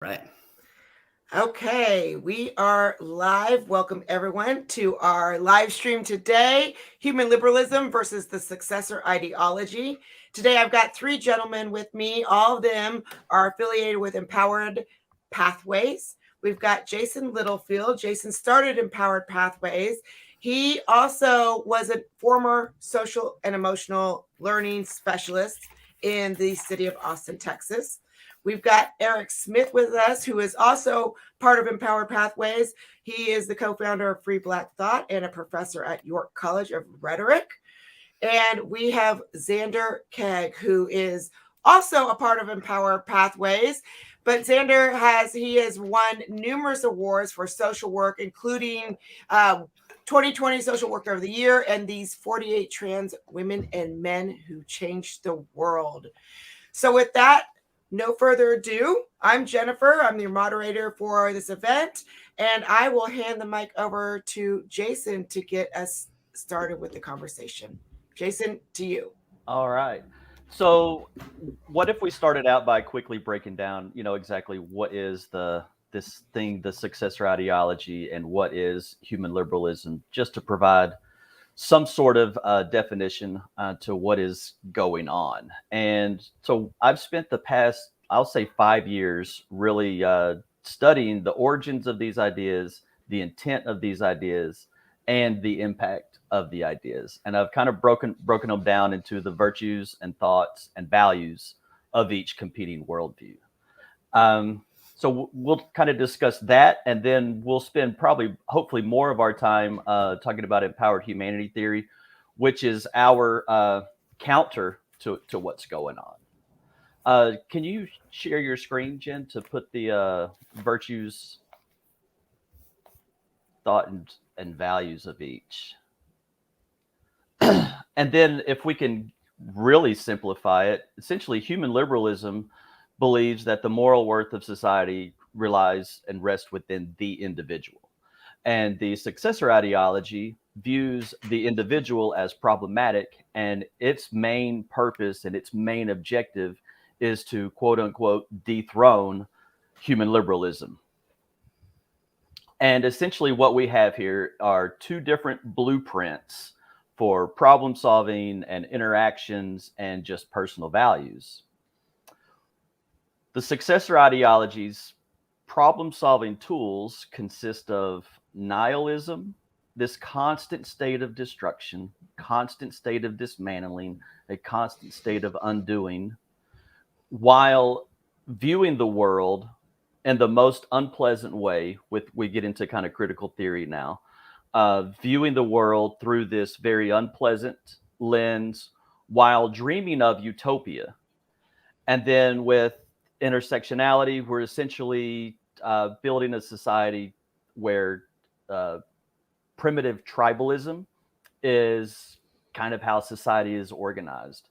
Right. Okay, we are live. Welcome everyone to our live stream today, Human Liberalism versus the Successor Ideology. Today I've got three gentlemen with me. All of them are affiliated with Empowered Pathways. We've got Jason Littlefield. Jason started Empowered Pathways. He also was a former social and emotional learning specialist in the city of Austin, Texas. We've got Erec Smith with us, who is also part of Empowered Pathways. He is the co founder of Free Black Thought and a professor at York College of Rhetoric. And we have Zander Keig, who is also a part of Empowered Pathways. But Zander has won numerous awards for social work, including 2020 Social Worker of the Year and these 48 trans women and men who changed the world. So with that, no further ado, I'm Jennifer. I'm the moderator for this event, and I will hand the mic over to Jason to get us started with the conversation. Jason, to you. All right. So, what if we started out by quickly breaking down, exactly what is this thing, the successor ideology, and what is human liberalism, just to provide some sort of definition to what is going on. And so, I've spent the past, I'll say, 5 years really studying the origins of these ideas, the intent of these ideas, and the impact of the ideas. And I've kind of broken them down into the virtues and thoughts and values of each competing worldview. So we'll kind of discuss that, and then we'll spend probably, hopefully, more of our time talking about empowered humanity theory, which is our counter to what's going on. Can you share your screen, Jen, to put the virtues, thought, and values of each? And then, if we can really simplify it, essentially, human liberalism believes that the moral worth of society relies and rests within the individual. And the successor ideology views the individual as problematic, and its main purpose and its main objective is to quote unquote dethrone human liberalism. And essentially, what we have here are two different blueprints for problem solving and interactions and just personal values. The successor ideology's problem solving tools consist of nihilism, this constant state of destruction, constant state of dismantling, a constant state of undoing, while viewing the world in the most unpleasant way. With we get into kind of critical theory now, viewing the world through this very unpleasant lens while dreaming of utopia. And then with intersectionality, we're essentially building a society where uh, primitive tribalism is kind of how society is organized.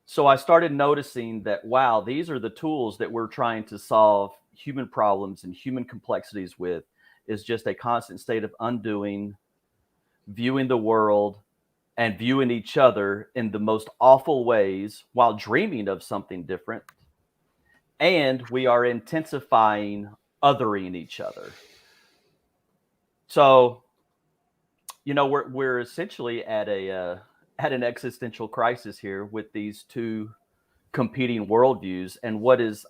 So I started noticing that, wow, these are the tools that we're trying to solve human problems and human complexities with, is just a constant state of undoing, viewing the world, and viewing each other in the most awful ways while dreaming of something different. And we are intensifying othering each other. So, we're essentially at an existential crisis here with these two competing worldviews. And what is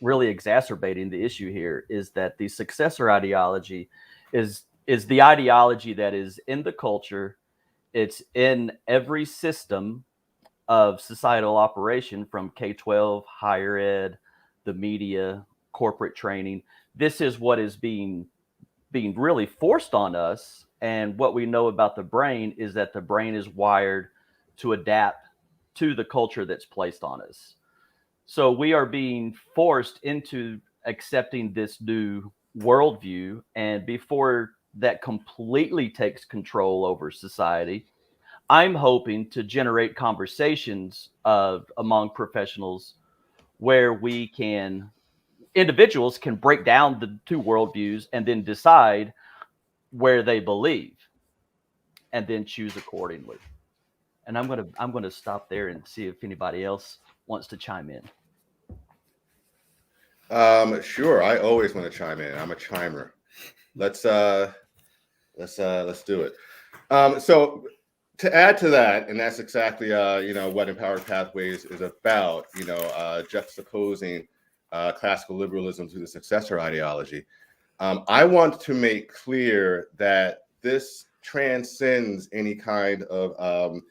really exacerbating the issue here is that the successor ideology is the ideology that is in the culture. It's in every system of societal operation, from K-12, higher ed, the media, corporate training. This is what is being really forced on us. And what we know about the brain is that the brain is wired to adapt to the culture that's placed on us. So we are being forced into accepting this new worldview. And before that completely takes control over society, I'm hoping to generate conversations among professionals where individuals can break down the two worldviews and then decide where they believe and then choose accordingly. And I'm gonna stop there and see if anybody else wants to chime in. Sure. I always want to chime in. I'm a chimer. Let's do it. So to add to that, and that's exactly what Empowered Pathways is about. Juxtaposing classical liberalism to the successor ideology. I want to make clear that this transcends any kind of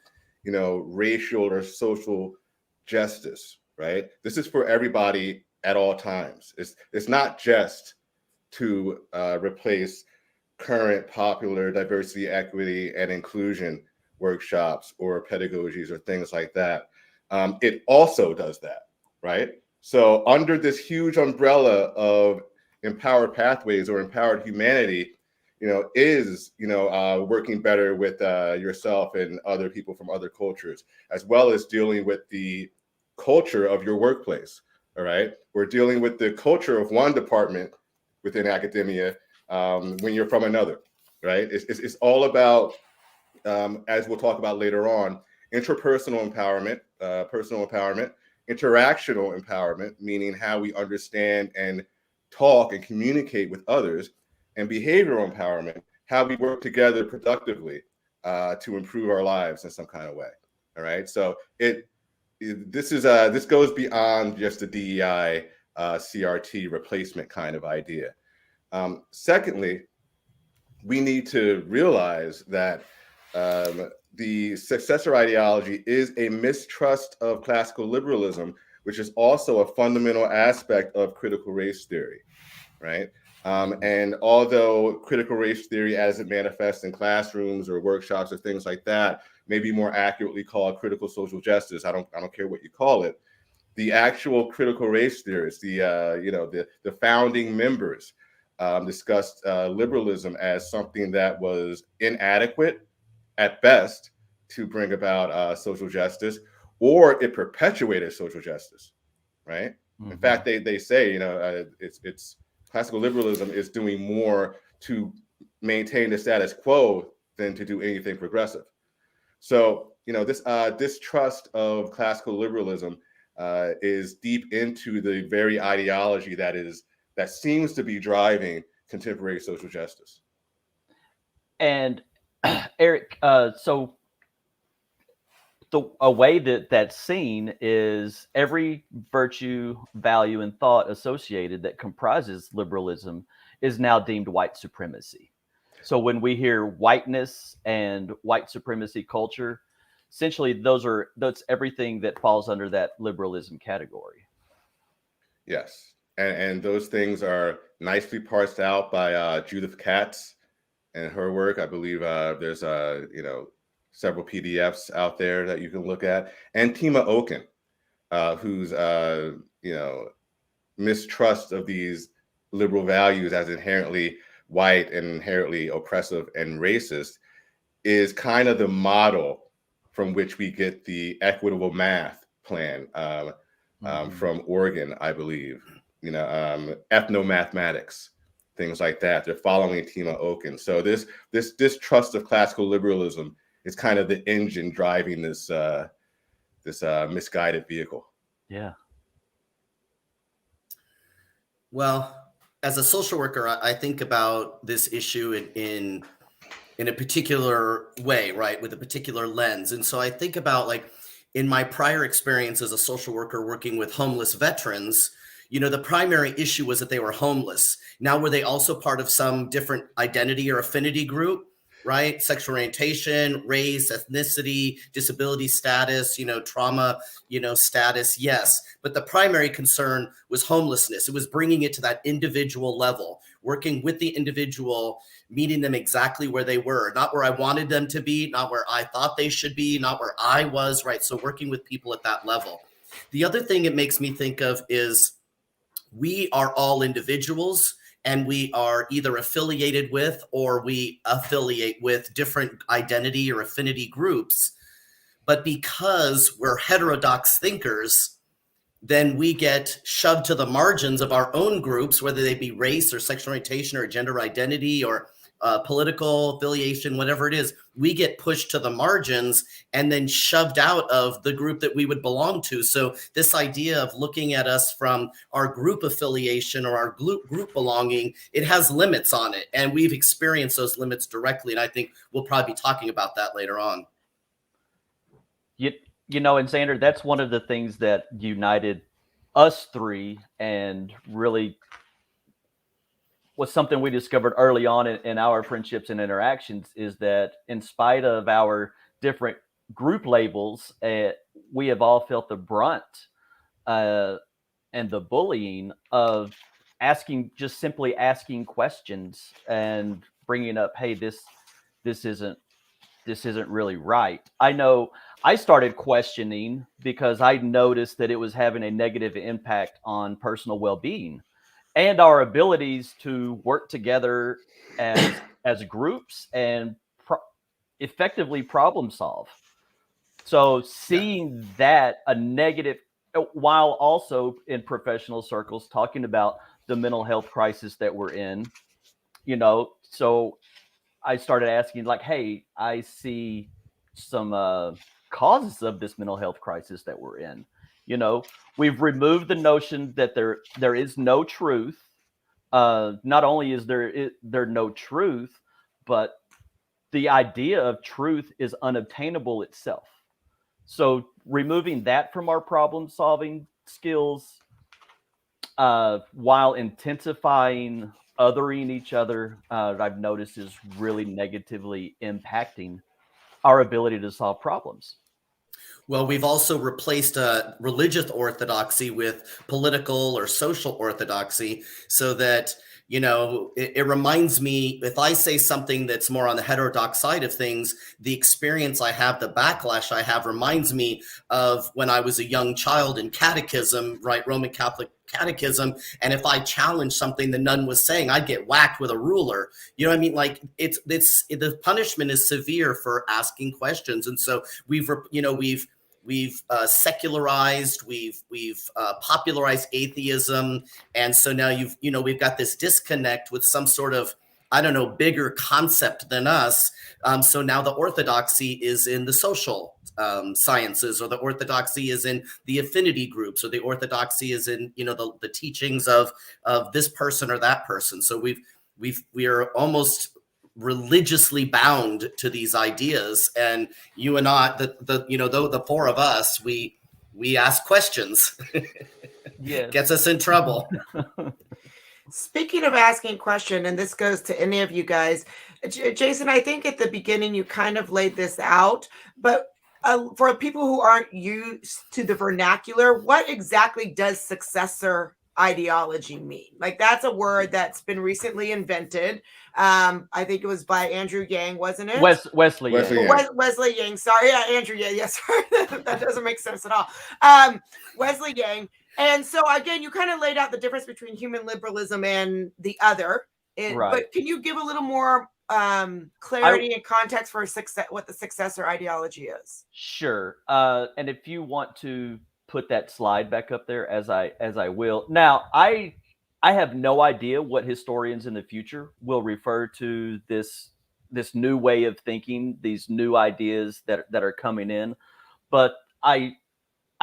racial or social justice. Right. This is for everybody at all times. It's not just to replace current popular diversity, equity, and inclusion workshops or pedagogies or things like that. It also does that, right? So under this huge umbrella of empowered pathways or empowered humanity, is working better with yourself and other people from other cultures, as well as dealing with the culture of your workplace. All right, we're dealing with the culture of one department within academia when you're from another, right? It's all about, as we'll talk about later on, interpersonal empowerment, personal empowerment, interactional empowerment, meaning how we understand and talk and communicate with others, and behavioral empowerment, how we work together productively to improve our lives in some kind of way. All right, so this goes beyond just the DEI CRT replacement kind of idea. Secondly, we need to realize that the successor ideology is a mistrust of classical liberalism, which is also a fundamental aspect of critical race theory, right? And although critical race theory, as it manifests in classrooms or workshops or things like that, may be more accurately called critical social justice, I don't care what you call it. The actual critical race theorists, the founding members, discussed liberalism as something that was inadequate at best to bring about social justice, or it perpetuated social justice, right? Mm-hmm. In fact, they say it's classical liberalism is doing more to maintain the status quo than to do anything progressive. So this distrust of classical liberalism is deep into the very ideology that seems to be driving contemporary social justice. And Eric, so a way that's seen is every virtue, value, and thought associated that comprises liberalism is now deemed white supremacy. So when we hear whiteness and white supremacy culture, essentially that's everything that falls under that liberalism category. Yes, and those things are nicely parsed out by Judith Katz and her work. I believe there's several PDFs out there that you can look at, and Tima Oken, whose mistrust of these liberal values as inherently white and inherently oppressive and racist is kind of the model from which we get the equitable math plan from Oregon, I believe. Ethnomathematics, things like that. They're following Tima Oken. So this distrust of classical liberalism is kind of the engine driving this misguided vehicle. Yeah. Well, as a social worker, I think about this issue in a particular way, right, with a particular lens. And so I think about, like, in my prior experience as a social worker working with homeless veterans, the primary issue was that they were homeless. Now, were they also part of some different identity or affinity group, right? Sexual orientation, race, ethnicity, disability status, trauma, status, yes. But the primary concern was homelessness. It was bringing it to that individual level, working with the individual, meeting them exactly where they were, not where I wanted them to be, not where I thought they should be, not where I was, right? So working with people at that level. The other thing it makes me think of is we are all individuals, and we are either affiliated with or we affiliate with different identity or affinity groups. But because we're heterodox thinkers, then we get shoved to the margins of our own groups, whether they be race or sexual orientation or gender identity or political affiliation, whatever it is, we get pushed to the margins and then shoved out of the group that we would belong to. So this idea of looking at us from our group affiliation or our group belonging, it has limits on it. And we've experienced those limits directly. And I think we'll probably be talking about that later on. You know, and Zander, that's one of the things that united us three and really was something we discovered early on in our friendships and interactions, is that in spite of our different group labels, we have all felt the brunt and the bullying of just simply asking questions and bringing up, hey, this isn't really right. I know I started questioning because I noticed that it was having a negative impact on personal well-being and our abilities to work together as groups and effectively problem solve. So seeing that a negative, while also in professional circles talking about the mental health crisis that we're in, you know, so I started asking, like, hey, I see some causes of this mental health crisis that we're in. You know, we've removed the notion that there is no truth. Not only is there no truth, but the idea of truth is unobtainable itself. So removing that from our problem solving skills, while intensifying othering each other, I've noticed is really negatively impacting our ability to solve problems. Well, we've also replaced religious orthodoxy with political or social orthodoxy, so that, you know, it reminds me, if I say something that's more on the heterodox side of things, the experience I have, the backlash I have, reminds me of when I was a young child in catechism, right? Roman Catholic catechism. And if I challenged something the nun was saying, I'd get whacked with a ruler. You know what I mean? Like the punishment is severe for asking questions. And so we've secularized, we've popularized atheism, and so now we've got this disconnect with some sort of, I don't know, bigger concept than us. So now the orthodoxy is in the social sciences, or the orthodoxy is in the affinity groups, or the orthodoxy is in the teachings of this person or that person. So we are almost religiously bound to these ideas, and you and I, the four of us, we ask questions. Yes. Gets us in trouble. Speaking of asking question, and this goes to any of you guys, Jason, I think at the beginning you kind of laid this out, but for people who aren't used to the vernacular, what exactly does successor ideology mean? Like, that's a word that's been recently invented. I think it was by Andrew Yang, wasn't it? Wesley Yang. Wesley Yang. Sorry, Andrew Yang. Yes, sorry. That doesn't make sense at all. Wesley Yang. And so again, you kind of laid out the difference between human liberalism and the other. Right. But can you give a little more clarity and context for what the successor ideology is? Sure. And if you want to put that slide back up there, as I will. Now, I have no idea what historians in the future will refer to this new way of thinking, these new ideas that are coming in. But I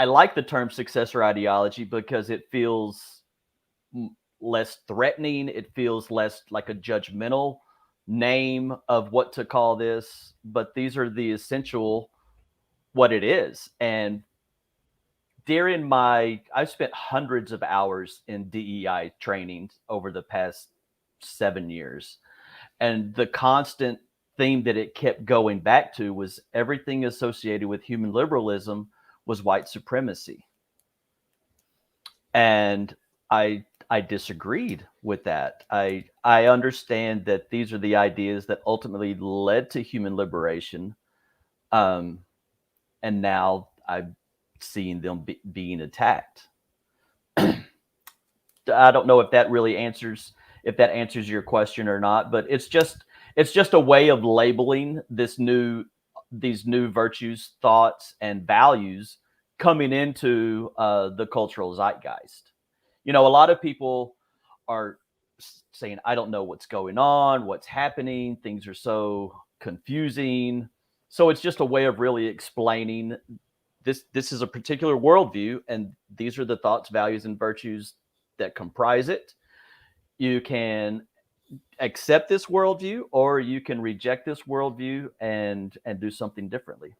like the term successor ideology because it feels less threatening. It feels less like a judgmental name of what to call this. But these are the essential what it is. And during I've spent hundreds of hours in DEI training over the past 7 years. And the constant theme that it kept going back to was everything associated with human liberalism was white supremacy. And I disagreed with that. I understand that these are the ideas that ultimately led to human liberation. And now I'm seeing them being attacked. I don't know if that really answers your question or not, but it's just a way of labeling these new virtues, thoughts, and values coming into the cultural zeitgeist. You know, a lot of people are saying, I don't know what's going on, what's happening. Things are so confusing. So it's just a way of really explaining this is a particular worldview, and these are the thoughts, values, and virtues that comprise it. You can accept this worldview, or you can reject this worldview and do something differently.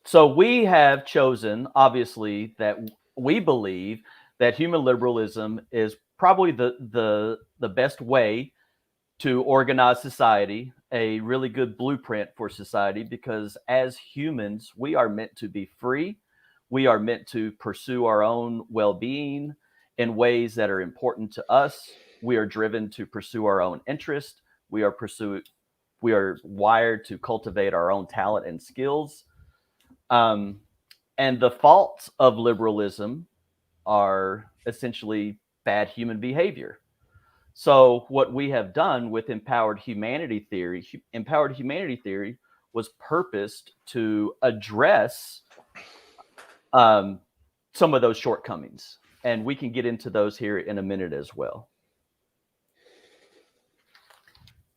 So we have chosen, obviously, that we believe that human liberalism is probably the best way to organize society, a really good blueprint for society, because as humans, we are meant to be free. We are meant to pursue our own well-being in ways that are important to us. We are driven to pursue our own interest. We are wired to cultivate our own talent and skills. And the faults of liberalism are essentially bad human behavior. So what we have done with empowered humanity theory was purposed to address some of those shortcomings. And we can get into those here in a minute as well.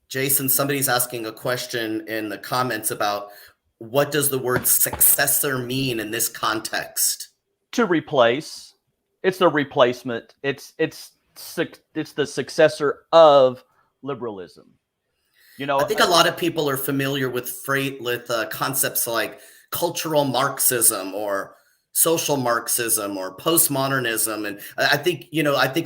Jason, somebody's asking a question in the comments about what does the word successor mean in this context? To replace. It's the replacement. It's the successor of liberalism. You know, I think a lot of people are familiar with concepts like cultural Marxism or social Marxism or postmodernism, and I think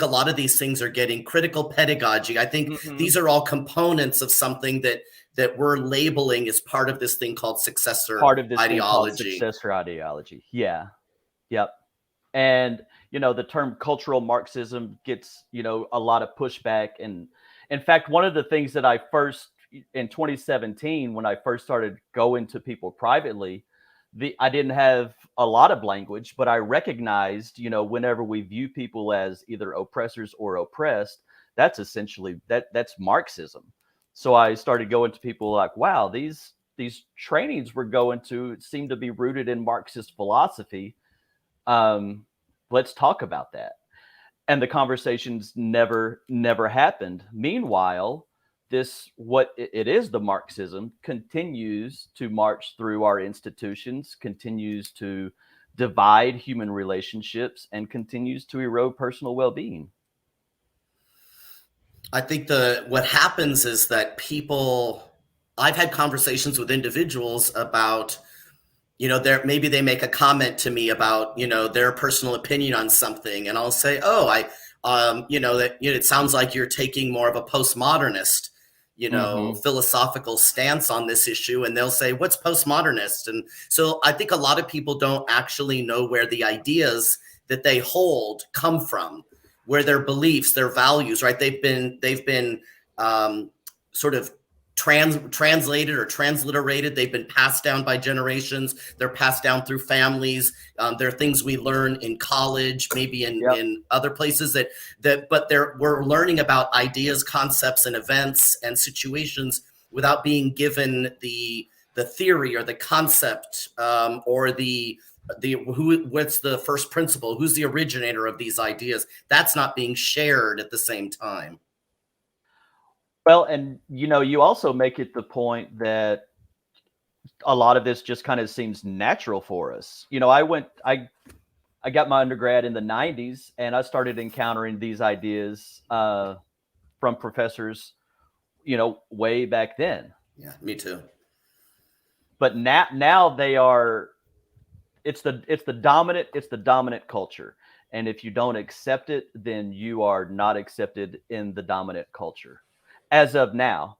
a lot of these things are getting critical pedagogy. I think these are all components of something that we're labeling as part of this thing called successor ideology. Successor ideology. Yeah. Yep. And the term cultural Marxism gets, a lot of pushback. And in fact, one of the things that I first, in 2017, when I first started going to people privately, I didn't have a lot of language, but I recognized, whenever we view people as either oppressors or oppressed, that's essentially, that's Marxism. So I started going to people like, wow, these trainings we're going to seem to be rooted in Marxist philosophy. Let's talk about that. And the conversations never happened. Meanwhile, the Marxism continues to march through our institutions, continues to divide human relationships, and continues to erode personal well-being. I think what happens is that I've had conversations with individuals about, maybe they make a comment to me about, their personal opinion on something. And I'll say, it sounds like you're taking more of a postmodernist, philosophical stance on this issue. And they'll say, what's postmodernist? And so I think a lot of people don't actually know where the ideas that they hold come from, where their beliefs, their values, right? They've been sort of translated or transliterated. They've been passed down by generations. They're passed down through families. There are things we learn in college, maybe in other places but we're learning about ideas, concepts, and events and situations without being given the theory or the concept or what's the first principle, who's the originator of these ideas. That's not being shared at the same time. Well, and you also make it the point that a lot of this just kind of seems natural for us. I got my undergrad in the 90s, and I started encountering these ideas from professors, way back then. Yeah, me too. But now they are. It's the dominant culture, and if you don't accept it, then you are not accepted in the dominant culture. As of now,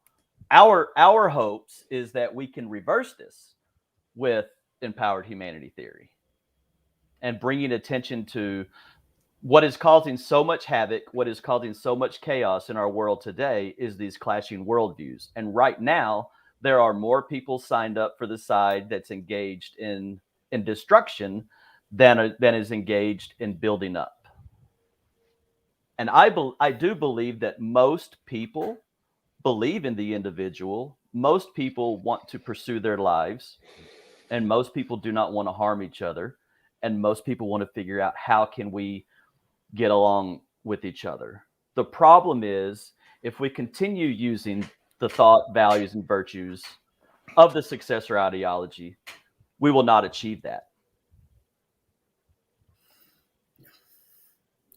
our hopes is that we can reverse this with empowered humanity theory and bringing attention to what is causing so much havoc, what is causing so much chaos in our world today is these clashing worldviews. And right now, there are more people signed up for the side that's engaged in destruction than is engaged in building up. And I do believe that most people believe in the individual. Most people want to pursue their lives, and most people do not want to harm each other. And most people want to figure out how can we get along with each other. The problem is if we continue using the thought, values, and virtues of the successor ideology, we will not achieve that.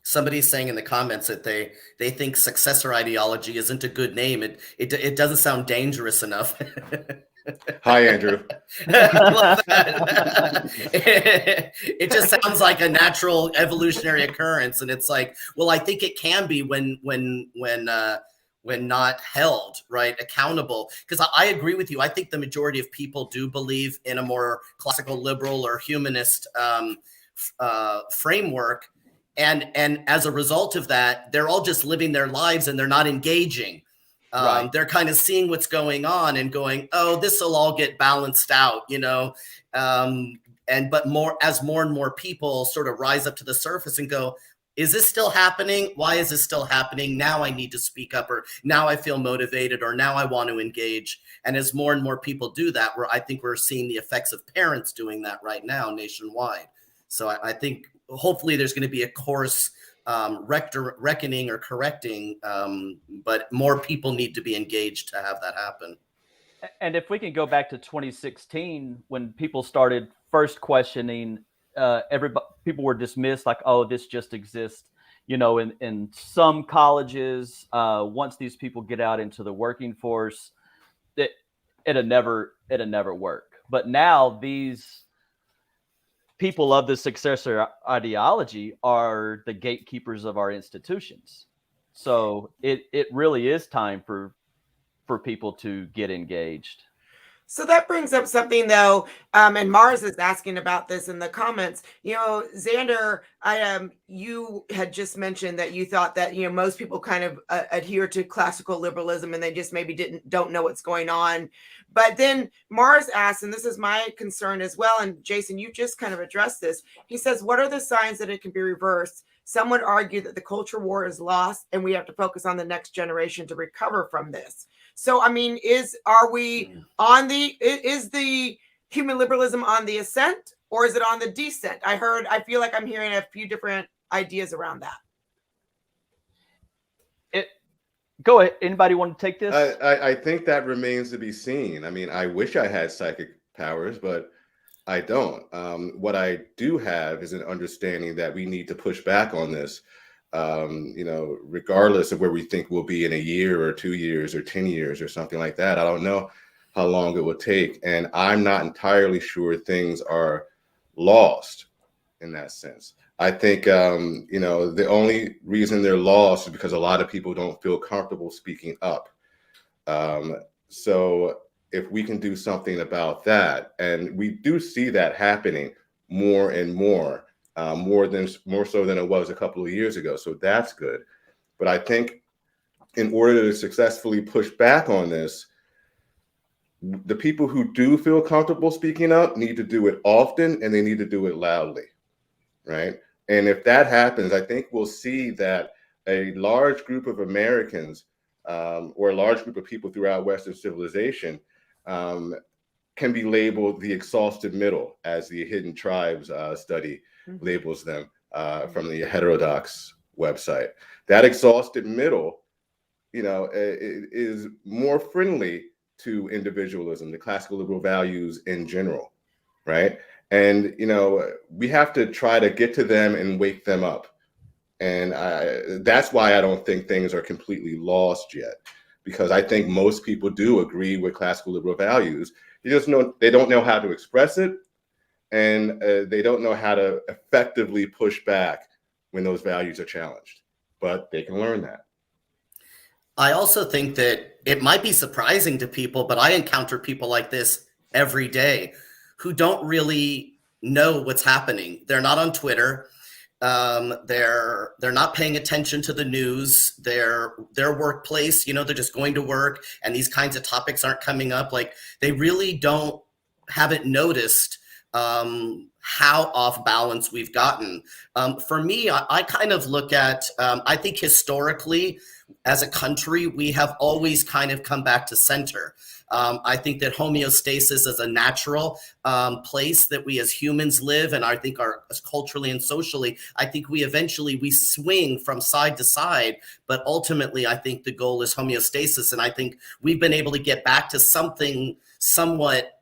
Somebody's saying in the comments that they think successor ideology isn't a good name. It doesn't sound dangerous enough. Hi, Andrew. I love that. It just sounds like a natural evolutionary occurrence, and it's like, well, I think it can be when not held accountable. Because I agree with you. I think the majority of people do believe in a more classical liberal or humanist framework. And as a result of that, they're all just living their lives and they're not engaging. Right. They're kind of seeing what's going on and going, oh, this will all get balanced out, you know. But as more and more people sort of rise up to the surface and go, is this still happening? Why is this still happening? Now I need to speak up, or now I feel motivated, or now I want to engage. And as more and more people do that, I think we're seeing the effects of parents doing that right now nationwide. So I think hopefully there's going to be a course reckoning or correcting, but more people need to be engaged to have that happen. And if we can go back to 2016, when people started first questioning, people were dismissed like, oh, this just exists, you know, in some colleges. Once these people get out into the working force, it'll never work. But now these people of the successor ideology are the gatekeepers of our institutions. So it really is time for people to get engaged. So that brings up something though, and Mars is asking about this in the comments. You know, Zander, you had just mentioned that you thought that, you know, most people kind of adhere to classical liberalism and they just maybe don't know what's going on. But then Mars asks, and this is my concern as well, and Jason, you just kind of addressed this. He says, what are the signs that it can be reversed? Some would argue that the culture war is lost and we have to focus on the next generation to recover from this. So, I mean, is the human liberalism on the ascent or is it on the descent? I feel like I'm hearing a few different ideas around that. Go ahead. Anybody want to take this? I think that remains to be seen. I mean, I wish I had psychic powers, but I don't. What I do have is an understanding that we need to push back on this, you know, regardless of where we think we'll be in a year or 2 years or 10 years or something like that. I don't know how long it will take. And I'm not entirely sure things are lost in that sense. I think, you know, the only reason they're lost is because a lot of people don't feel comfortable speaking up. So if we can do something about that, and we do see that happening more and more, more so than it was a couple of years ago. So that's good. But I think in order to successfully push back on this, the people who do feel comfortable speaking up need to do it often and they need to do it loudly, right? And if that happens, I think we'll see that a large group of Americans or a large group of people throughout Western civilization can be labeled the exhausted middle, as the Hidden Tribes study labels them from the heterodox website. That exhausted middle, you know, is more friendly to individualism, the classical liberal values in general, right? And, you know, we have to try to get to them and wake them up. And that's why I don't think things are completely lost yet, because I think most people do agree with classical liberal values. They don't know how to express it, and they don't know how to effectively push back when those values are challenged. But they can learn that. I also think that it might be surprising to people, but I encounter people like this every day who don't really know what's happening. They're not on Twitter. They're not paying attention to the news. Their workplace, you know, they're just going to work, and these kinds of topics aren't coming up. Like, they really haven't noticed how off balance we've gotten. For me, I kind of look at, I think historically, as a country, we have always kind of come back to center. I think that homeostasis is a natural place that we as humans live, and I think culturally and socially, I think we swing from side to side, but ultimately I think the goal is homeostasis, and I think we've been able to get back to something somewhat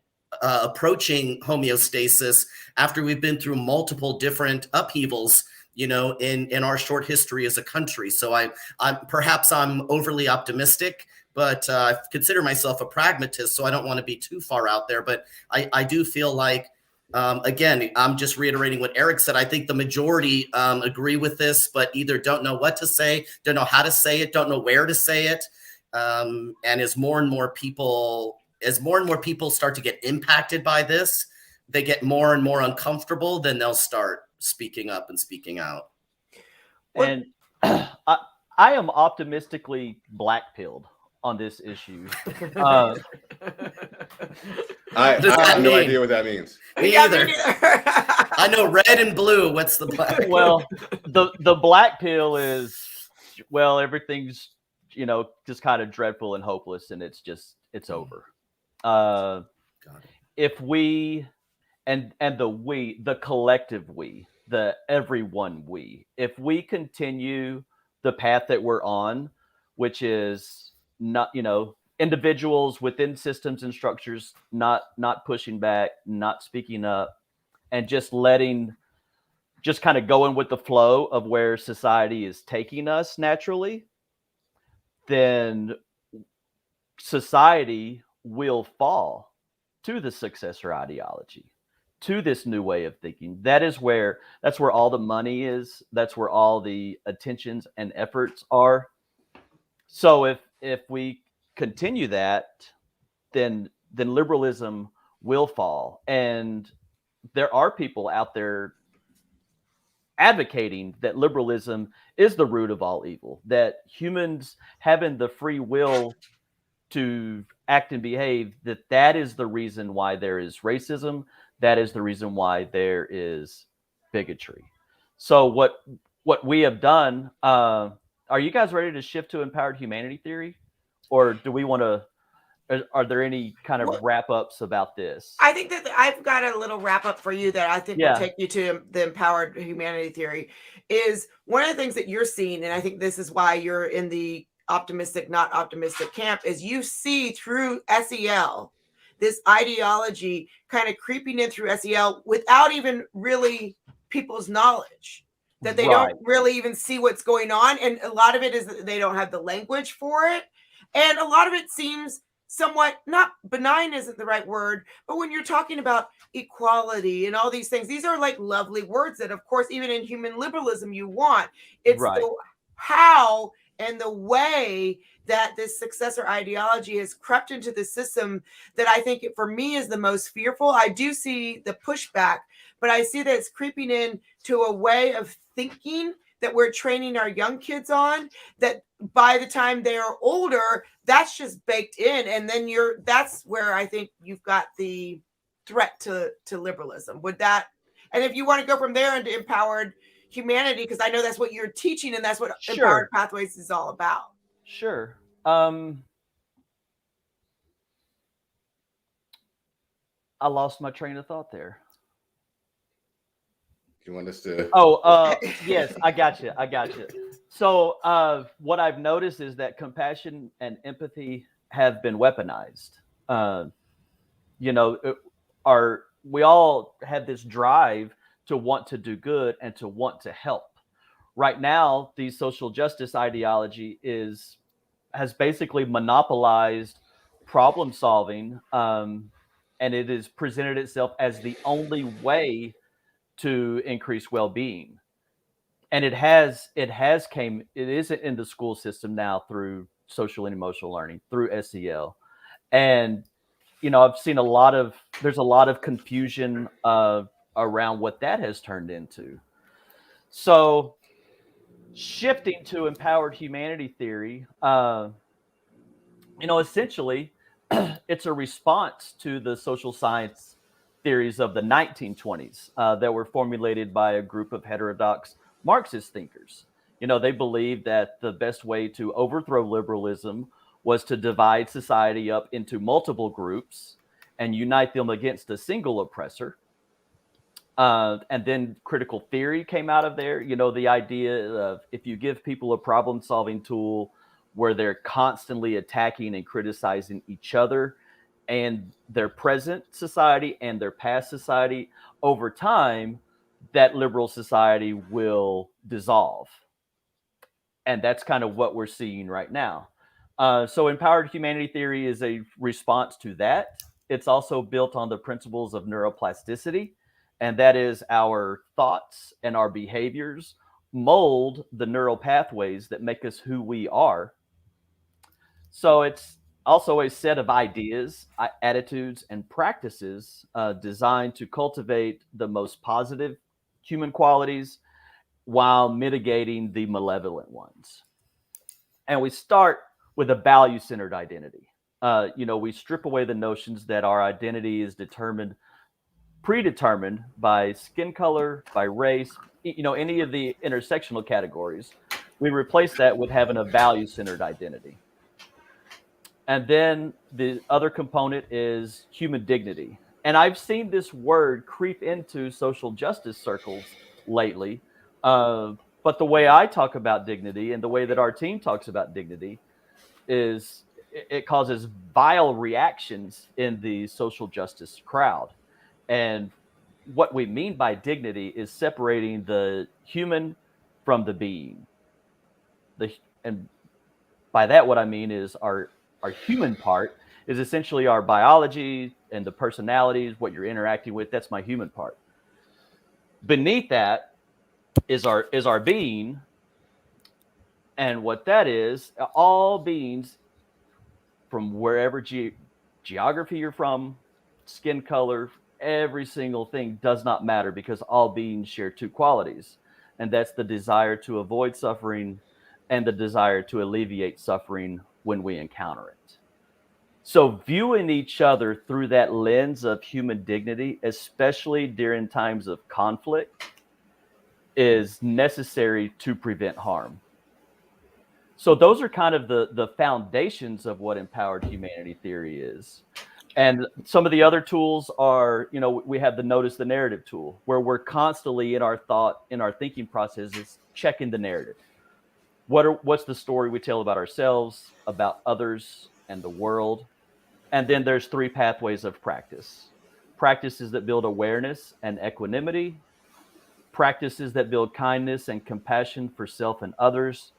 approaching homeostasis after we've been through multiple different upheavals, in our short history as a country. So I'm overly optimistic, but I consider myself a pragmatist, so I don't want to be too far out there. But I do feel like, again, I'm just reiterating what Erec said. I think the majority agree with this, but either don't know what to say, don't know how to say it, don't know where to say it. And as more and more people start to get impacted by this, they get more and more uncomfortable, then they'll start speaking up and speaking out. And I am optimistically black-pilled on this issue. I have no idea what that means. Me either. I know red and blue. What's the black? Well, the black pill is, well, everything's, just kind of dreadful and hopeless, and it's over. If we, and the collective we, the everyone we, if we continue the path that we're on, which is not, individuals within systems and structures, not pushing back, not speaking up, and just kind of going with the flow of where society is taking us naturally, then society will fall to the successor ideology, to this new way of thinking. That's where all the money is. That's where all the attentions and efforts are. So if we continue that, then liberalism will fall. And there are people out there advocating that liberalism is the root of all evil, that humans having the free will to act and behave, that is the reason why there is racism, that is the reason why there is bigotry. So what we have done, are you guys ready to shift to empowered humanity theory? Or do we want to, are there any kind of wrap-ups about this? I think that I've got a little wrap-up for you that I think will take you to the empowered humanity theory. Is one of the things that you're seeing, and I think this is why you're in the optimistic, not optimistic camp, is you see through SEL this ideology kind of creeping in through SEL without even really people's knowledge, that they don't really even see what's going on. And a lot of it is that they don't have the language for it. And a lot of it seems somewhat, not benign isn't the right word, but when you're talking about equality and all these things, these are like lovely words that, of course, even in human liberalism, you want. It's the how and the way that this successor ideology has crept into the system that I think for me is the most fearful. I do see the pushback, but I see that it's creeping in to a way of thinking that we're training our young kids on, that by the time they are older, that's just baked in. And then that's where I think you've got the threat to liberalism. Would that, and if you want to go from there into empowered humanity, because I know that's what you're teaching and that's what Empowered Pathways is all about. Sure. I lost my train of thought there. You want us to? Yes, I got you. So what I've noticed is that compassion and empathy have been weaponized. We all have this drive to want to do good and to want to help. Right now, the social justice ideology has basically monopolized problem solving, and it has presented itself as the only way to increase well-being. And it is in the school system now through social and emotional learning, through SEL. And, I've seen there's a lot of confusion around what that has turned into. So shifting to empowered humanity theory, essentially it's a response to the social science theories of the 1920s that were formulated by a group of heterodox Marxist thinkers. They believed that the best way to overthrow liberalism was to divide society up into multiple groups and unite them against a single oppressor. And then critical theory came out of there. The idea of if you give people a problem solving tool where they're constantly attacking and criticizing each other and their present society and their past society, over time, that liberal society will dissolve. And that's kind of what we're seeing right now. So empowered humanity theory is a response to that. It's also built on the principles of neuroplasticity, and that is our thoughts and our behaviors mold the neural pathways that make us who we are. So it's also a set of ideas, attitudes, and practices designed to cultivate the most positive human qualities while mitigating the malevolent ones. And we start with a value-centered identity. We strip away the notions that our identity is predetermined by skin color, by race, any of the intersectional categories. We replace that with having a value-centered identity. And then the other component is human dignity. And I've seen this word creep into social justice circles lately. But the way I talk about dignity and the way that our team talks about dignity is it causes vile reactions in the social justice crowd. And what we mean by dignity is separating the human from the being. And by that, what I mean is our human part is essentially our biology and the personalities, what you're interacting with. That's my human part. Beneath that is our being, and what that is, all beings from wherever geography you're from, skin color, every single thing does not matter, because all beings share two qualities, and that's the desire to avoid suffering and the desire to alleviate suffering when we encounter it. So viewing each other through that lens of human dignity, especially during times of conflict, is necessary to prevent harm. So those are kind of the foundations of what empowered humanity theory is. And some of the other tools are, we have the notice the narrative tool, where we're constantly in our thinking processes, checking the narrative. What's the story we tell about ourselves, about others, and the world? And then there's 3 pathways of practice. Practices that build awareness and equanimity, practices that build kindness and compassion for self and others,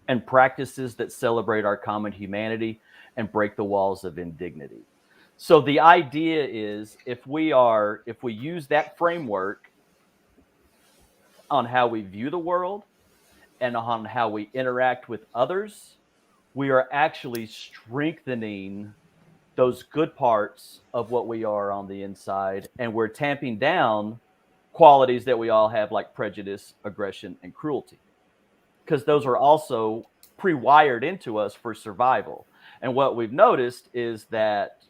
and practices that celebrate our common humanity and break the walls of indignity. So the idea is, if we use that framework on how we view the world and on how we interact with others, we are actually strengthening those good parts of what we are on the inside, and we're tamping down qualities that we all have, like prejudice, aggression, and cruelty, because those are also pre-wired into us for survival. And what we've noticed is that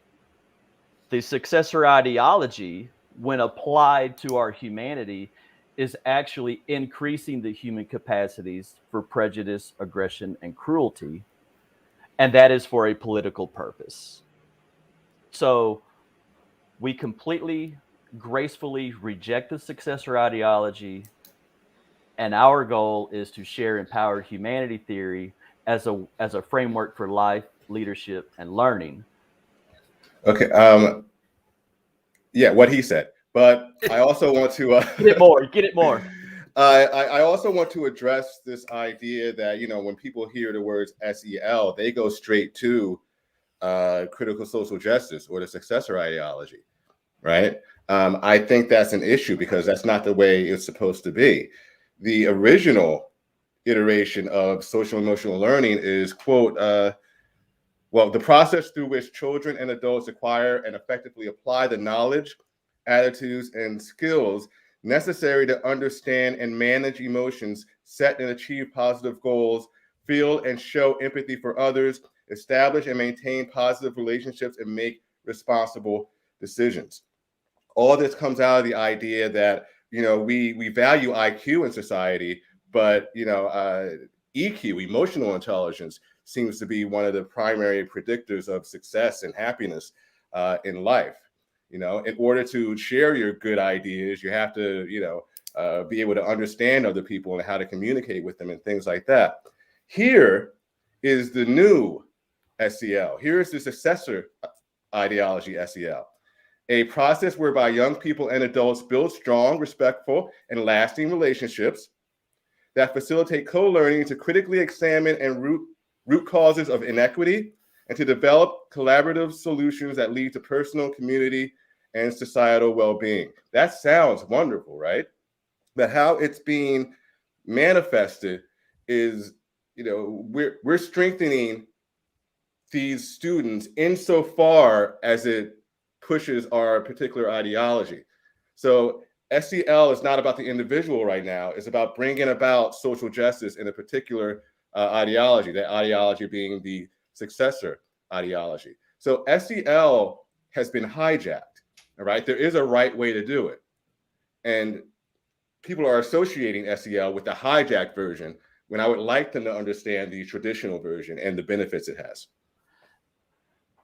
the successor ideology, when applied to our humanity, is actually increasing the human capacities for prejudice, aggression, and cruelty. And that is for a political purpose. So we completely, gracefully reject the successor ideology. And our goal is to share empowered humanity theory as a framework for life, leadership, and learning. Okay. Yeah, what he said. But I also want to get it more. I also want to address this idea that, when people hear the words SEL, they go straight to critical social justice or the successor ideology, right? I think that's an issue, because that's not the way it's supposed to be. The original iteration of social emotional learning is, quote, the process through which children and adults acquire and effectively apply the knowledge, attitudes, and skills necessary to understand and manage emotions, set and achieve positive goals, feel and show empathy for others, establish and maintain positive relationships, and make responsible decisions. All this comes out of the idea that, we value IQ in society, But EQ, emotional intelligence, seems to be one of the primary predictors of success and happiness in life. In order to share your good ideas, you have to, be able to understand other people and how to communicate with them and things like that. Here is the new SEL. Here is the successor ideology SEL, a process whereby young people and adults build strong, respectful, and lasting relationships that facilitate co-learning to critically examine and root causes of inequity and to develop collaborative solutions that lead to personal, community, and societal well-being. That sounds wonderful, right? But how it's being manifested is, we're strengthening these students insofar as it pushes our particular ideology. So SEL is not about the individual right now. It's about bringing about social justice in a particular ideology, that ideology being the successor ideology. So SEL has been hijacked, all right? There is a right way to do it. And people are associating SEL with the hijacked version when I would like them to understand the traditional version and the benefits it has.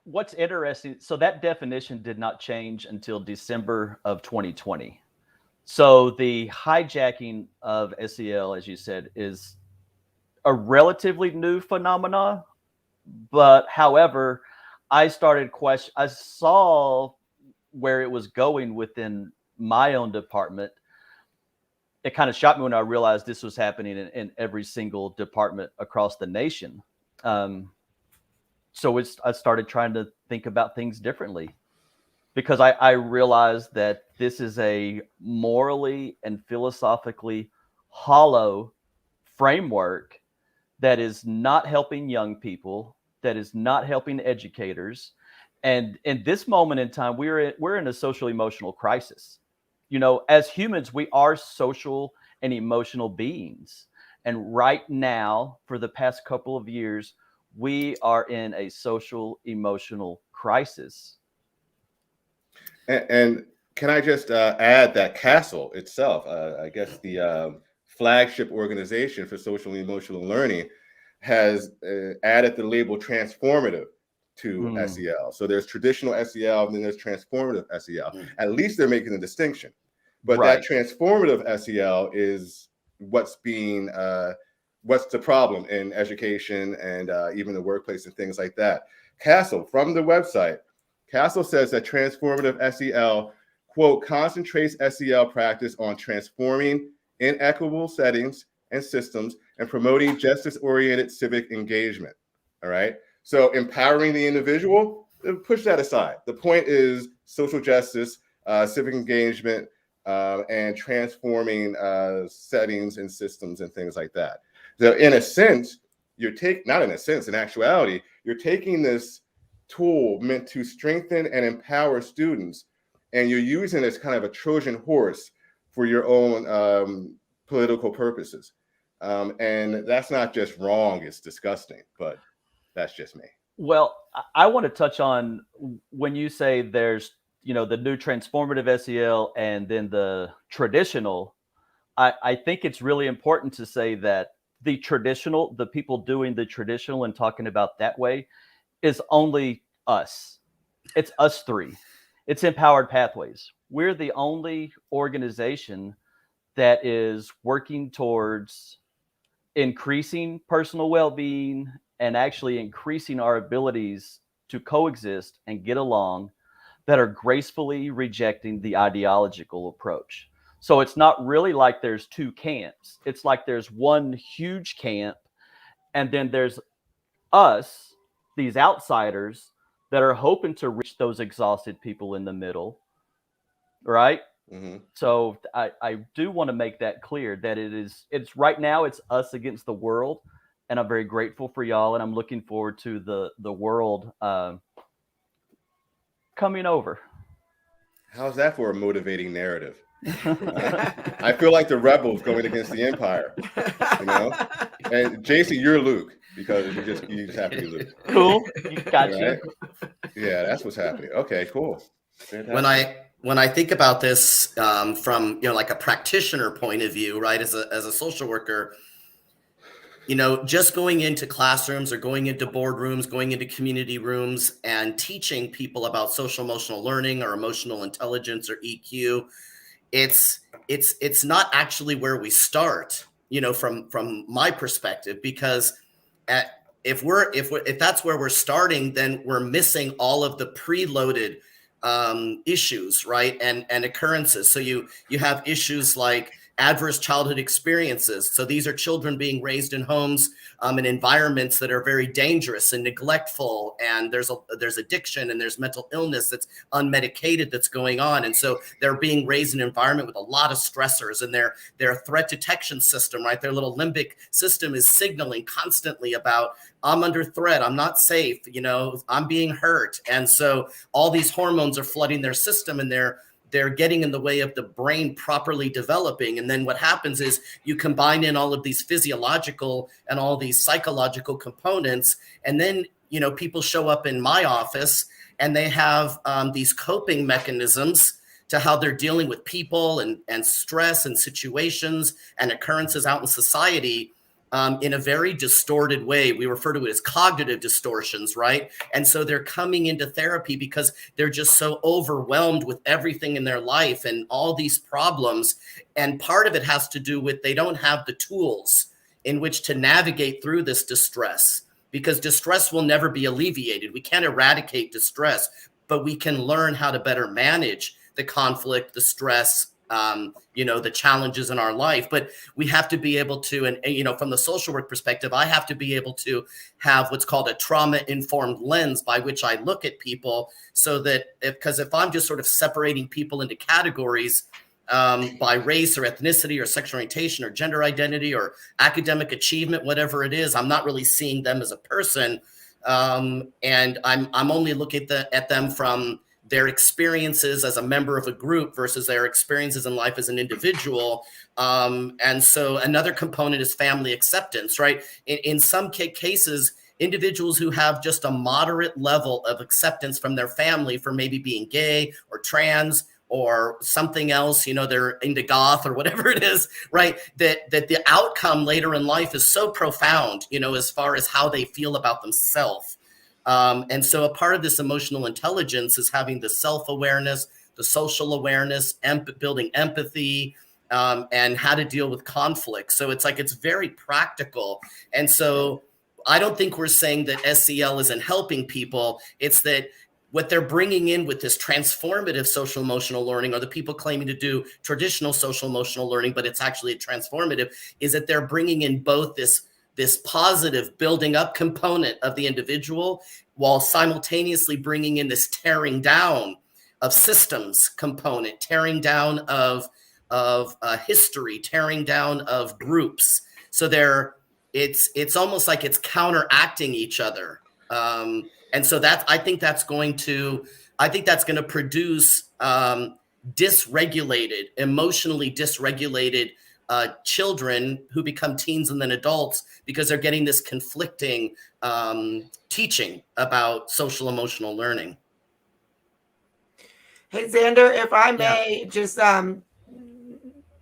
What's interesting, so that definition did not change until December of 2020. So the hijacking of SEL, as you said, is a relatively new phenomena. But however, I saw where it was going within my own department. It kind of shocked me when I realized this was happening in every single department across the nation. So I started trying to think about things differently, because I realized that this is a morally and philosophically hollow framework that is not helping young people, that is not helping educators. And in this moment in time, we're in a social emotional crisis. As humans, we are social and emotional beings. And right now, for the past couple of years, we are in a social emotional crisis. And can I just add that CASEL itself, I guess the flagship organization for social and emotional learning, has added the label transformative to SEL. So there's traditional SEL and then there's transformative SEL. At least they're making a distinction. But that transformative SEL is what's the problem in education and even the workplace and things like that. CASEL, from the website, CASEL says that transformative SEL, quote, concentrates SEL practice on transforming inequitable settings and systems and promoting justice-oriented civic engagement. All right. So empowering the individual, push that aside. The point is social justice, civic engagement, and transforming settings and systems and things like that. So in a sense, in actuality, you're taking this tool meant to strengthen and empower students, and you're using it as kind of a Trojan horse for your own political purposes. And that's not just wrong, it's disgusting, but that's just me. Well, I want to touch on when you say there's, the new transformative SEL and then the traditional. I think it's really important to say that the people doing the traditional and talking about that way is only us. It's us three. It's Empowered Pathways. We're the only organization that is working towards increasing personal well-being and actually increasing our abilities to coexist and get along, that are gracefully rejecting the ideological approach. So it's not really like there's two camps. It's like there's one huge camp, and then there's us, these outsiders, that are hoping to reach those exhausted people in the middle, right? Mm-hmm. So I do want to make that clear that it's right now, it's us against the world. And I'm very grateful for y'all, and I'm looking forward to the world coming over. How's that for a motivating narrative? I feel like the rebels going against the empire, And JC, you're Luke, because you just have to be Luke. Cool, you got you. Yeah, that's what's happening. Okay, cool. Fantastic. when I think about this from, like a practitioner point of view, right, as a social worker, just going into classrooms or going into boardrooms, going into community rooms and teaching people about social emotional learning or emotional intelligence or EQ, it's not actually where we start, from my perspective, because if that's where we're starting, then we're missing all of the preloaded issues, right, and occurrences. So you have issues like adverse childhood experiences. So these are children being raised in homes and environments that are very dangerous and neglectful, and there's addiction and there's mental illness that's unmedicated that's going on, and so they're being raised in an environment with a lot of stressors, and their threat detection system, right, their little limbic system is signaling constantly about, I'm under threat, I'm not safe, I'm being hurt, and so all these hormones are flooding their system, and they're getting in the way of the brain properly developing. And then what happens is you combine in all of these physiological and all these psychological components. And then, people show up in my office and they have these coping mechanisms to how they're dealing with people and stress and situations and occurrences out in society in a very distorted way. We refer to it as cognitive distortions, right? And so they're coming into therapy because they're just so overwhelmed with everything in their life and all these problems. And part of it has to do with they don't have the tools in which to navigate through this distress, because distress will never be alleviated. We can't eradicate distress, but we can learn how to better manage the conflict, the stress, the challenges in our life. But we have to be able to, and from the social work perspective, I have to be able to have what's called a trauma-informed lens by which I look at people, so that because if I'm just sort of separating people into categories by race or ethnicity or sexual orientation or gender identity or academic achievement, whatever it is, I'm not really seeing them as a person. And I'm only looking at them from their experiences as a member of a group versus their experiences in life as an individual. And so another component is family acceptance, right? In some cases, individuals who have just a moderate level of acceptance from their family for maybe being gay or trans or something else, they're into goth or whatever it is, right? That the outcome later in life is so profound, as far as how they feel about themselves. And so a part of this emotional intelligence is having the self-awareness, the social awareness, building empathy, and how to deal with conflict. So it's very practical. And so I don't think we're saying that SEL isn't helping people. It's that what they're bringing in with this transformative social emotional learning, or the people claiming to do traditional social emotional learning, but it's actually a transformative, is that they're bringing in both this positive building up component of the individual while simultaneously bringing in this tearing down of systems component, tearing down of history, tearing down of groups. So it's almost like it's counteracting each other. And so I think that's going to produce emotionally dysregulated children who become teens and then adults, because they're getting this conflicting teaching about social emotional learning. Hey, Zander, if I may just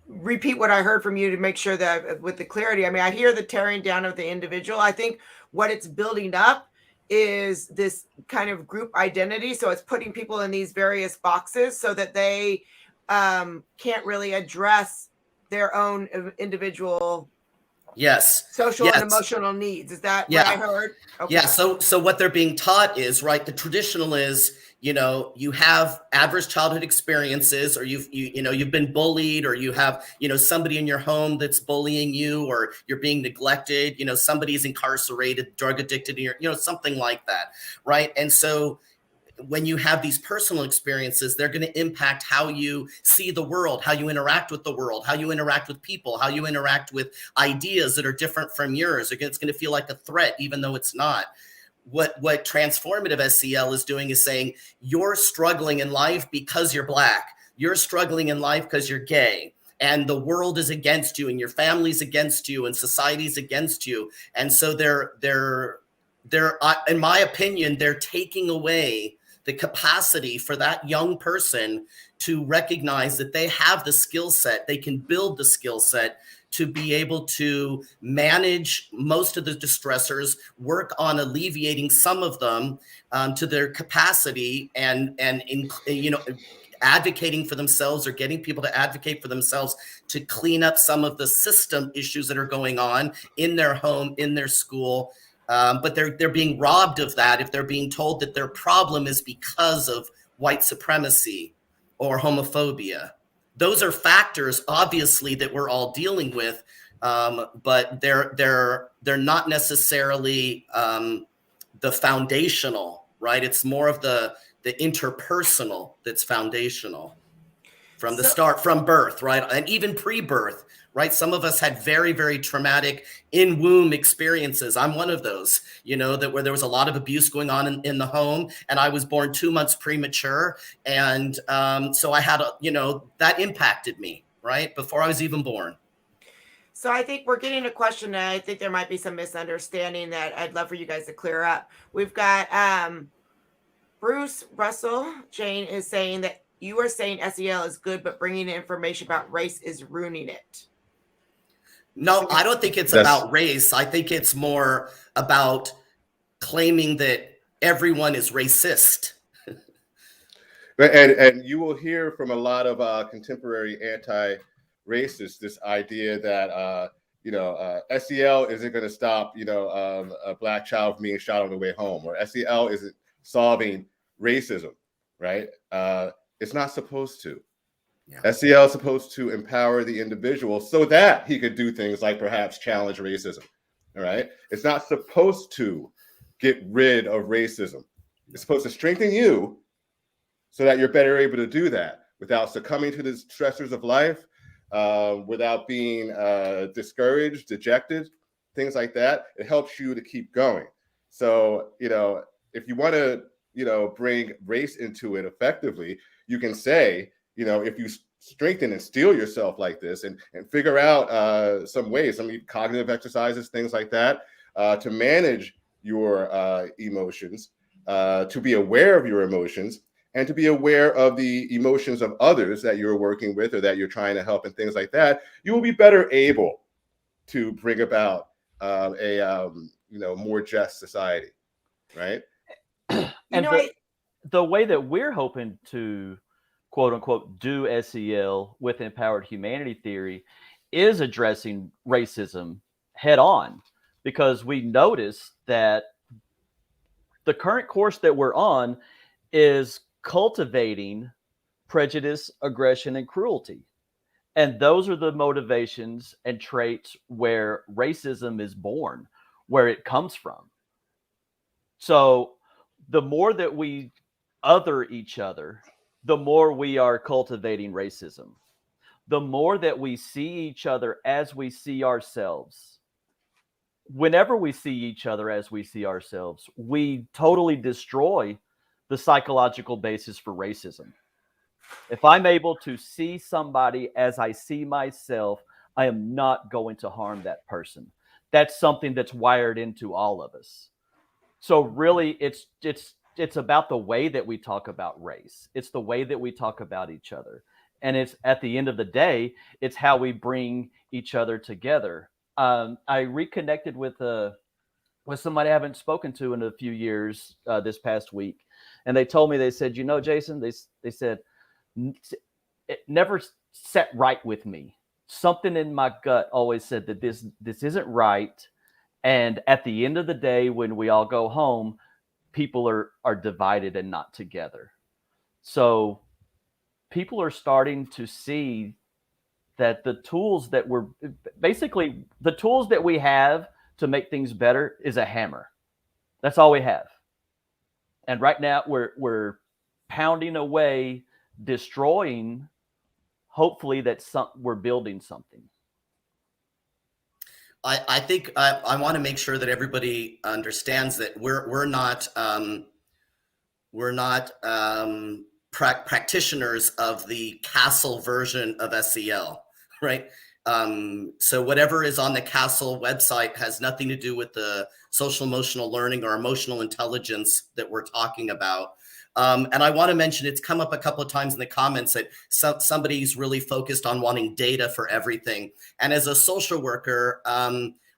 repeat what I heard from you to make sure that with the clarity, I hear the tearing down of the individual. I think what it's building up is this kind of group identity. So it's putting people in these various boxes so that they can't really address their own individual social and emotional needs. Is that what I heard? Okay. Yeah. So what they're being taught is, right, the traditional is, you have adverse childhood experiences, or you've been bullied, or you have, somebody in your home that's bullying you, or you're being neglected, somebody's incarcerated, drug addicted, something like that. Right. And so when you have these personal experiences, they're going to impact how you see the world, how you interact with the world, how you interact with people, how you interact with ideas that are different from yours. It's going to feel like a threat, even though it's not. What transformative SEL is doing is saying, you're struggling in life because you're Black. You're struggling in life because you're gay. And the world is against you, and your family's against you, and society's against you. And so they're in my opinion, they're taking away the capacity for that young person to recognize that they have the skill set, they can build the skill set to be able to manage most of the distressors, work on alleviating some of them to their capacity, and advocating for themselves or getting people to advocate for themselves to clean up some of the system issues that are going on in their home, in their school. But they're being robbed of that if they're being told that their problem is because of white supremacy or homophobia. Those are factors, obviously, that we're all dealing with, but they're not necessarily the foundational, right? It's more of the interpersonal that's foundational from the start, from birth, right? And even pre-birth, right? Some of us had very, very traumatic in-womb experiences. I'm one of those, where there was a lot of abuse going on in the home, and I was born 2 months premature. And so I had, that impacted me, right? Before I was even born. So I think we're getting a question, and I think there might be some misunderstanding that I'd love for you guys to clear up. We've got Bruce Russell. Jane is saying that you are saying SEL is good, but bringing in information about race is ruining it. No, I don't think it's about race. I think it's more about claiming that everyone is racist. And you will hear from a lot of contemporary anti-racists this idea that SEL isn't going to stop a black child from being shot on the way home, or SEL isn't solving racism, right? It's not supposed to. Yeah. SEL is supposed to empower the individual so that he could do things like perhaps challenge racism. All right. It's not supposed to get rid of racism. It's supposed to strengthen you so that you're better able to do that without succumbing to the stressors of life, without being discouraged, dejected, things like that. It helps you to keep going. So, if you want to, bring race into it effectively, you can say, if you strengthen and steel yourself like this and figure out some ways, some cognitive exercises, things like that, to manage your emotions, to be aware of your emotions, and to be aware of the emotions of others that you're working with or that you're trying to help and things like that, you will be better able to bring about a more just society, right? And the way that we're hoping to, quote unquote, do SEL with empowered humanity theory is addressing racism head on, because we notice that the current course that we're on is cultivating prejudice, aggression, and cruelty. And those are the motivations and traits where racism is born, where it comes from. So the more that we other each other, the more we are cultivating racism. The more that we see each other as we see ourselves, whenever we see each other as we see ourselves, we totally destroy the psychological basis for racism. If I'm able to see somebody as I see myself, I am not going to harm that person. That's something that's wired into all of us. So really, it's about the way that we talk about race. It's the way that we talk about each other. And it's, at the end of the day, it's how we bring each other together. I reconnected with somebody I haven't spoken to in a few years this past week. And they told me, they said, Jason, they said, it never sat right with me. Something in my gut always said that this isn't right. And at the end of the day, when we all go home, people are divided and not together. So people are starting to see that the tools that the tools that we have to make things better is a hammer. That's all we have. And right now we're pounding away, destroying, hopefully we're building something. I think I want to make sure that everybody understands that we're not practitioners of the Castle version of SEL, right? So whatever is on the Castle website has nothing to do with the social emotional learning or emotional intelligence that we're talking about. And I want to mention, it's come up a couple of times in the comments that somebody's really focused on wanting data for everything. And as a social worker,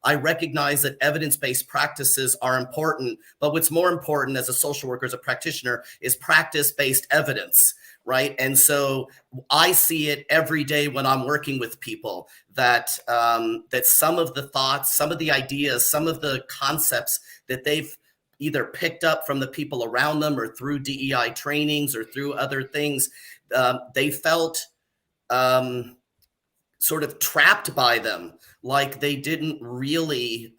I recognize that evidence-based practices are important, but what's more important as a social worker, as a practitioner, is practice-based evidence, right? And so I see it every day when I'm working with people that that some of the thoughts, some of the ideas, some of the concepts that they've either picked up from the people around them or through DEI trainings or through other things, they felt sort of trapped by them, like they didn't really